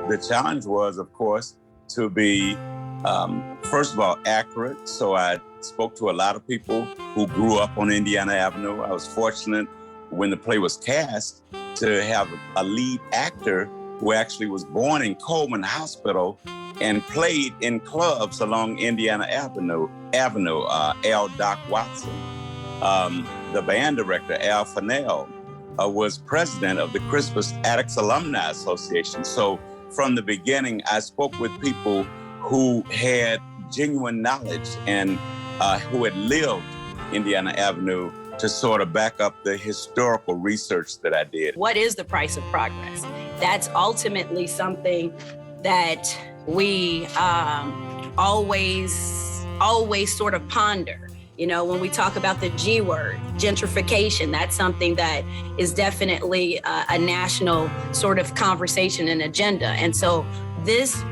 The challenge was, of course, to be, first of all, accurate. So I spoke to a lot of people who grew up on Indiana Avenue. I was fortunate when the play was cast to have a lead actor who actually was born in Coleman Hospital and played in clubs along Indiana Avenue, L. Doc Watson. The band director, Al Fennell, was president of the Crispus Attucks Alumni Association. So from the beginning, I spoke with people who had genuine knowledge and who had lived Indiana Avenue to sort of back up the historical research that I did. What is the price of progress? That's ultimately something that we always sort of ponder. You know, when we talk about the G word, gentrification, that's something that is definitely a national sort of conversation and agenda. And so this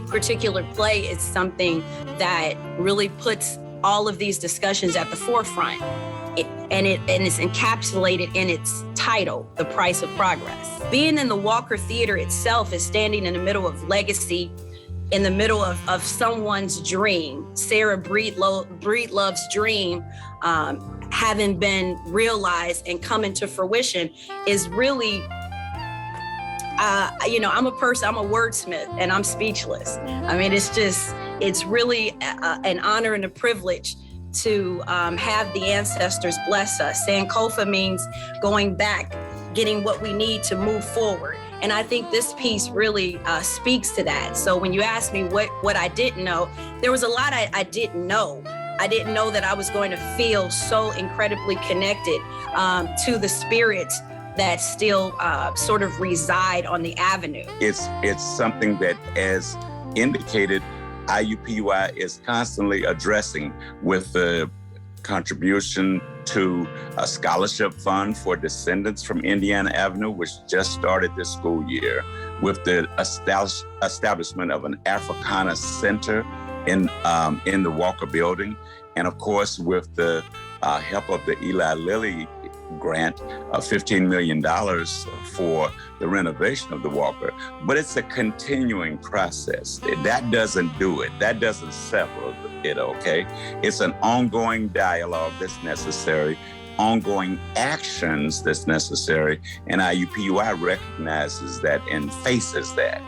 particular play is something that really puts all of these discussions at the forefront. And it's encapsulated in its title, The Price of Progress. Being in the Walker Theater itself is standing in the middle of legacy, in the middle of someone's dream. Sarah Breedlove's dream, having been realized and coming to fruition, is really, I'm a wordsmith, and I'm speechless. I mean, it's really an honor and a privilege to have the ancestors bless us. Sankofa means going back, getting what we need to move forward. And I think this piece really speaks to that. So when you ask me what I didn't know, there was a lot I didn't know. I didn't know that I was going to feel so incredibly connected to the spirits that still sort of reside on the avenue. It's something that, as indicated, IUPUI is constantly addressing with the contribution to a scholarship fund for descendants from Indiana Avenue, which just started this school year, with the establishment of an Africana Center in the Walker Building, and of course with the help of the Eli Lilly grant of $15 million for the renovation of the Walker. But it's a continuing process. That doesn't do it. That doesn't settle it, okay? It's an ongoing dialogue that's necessary, ongoing actions that's necessary, and IUPUI recognizes that and faces that.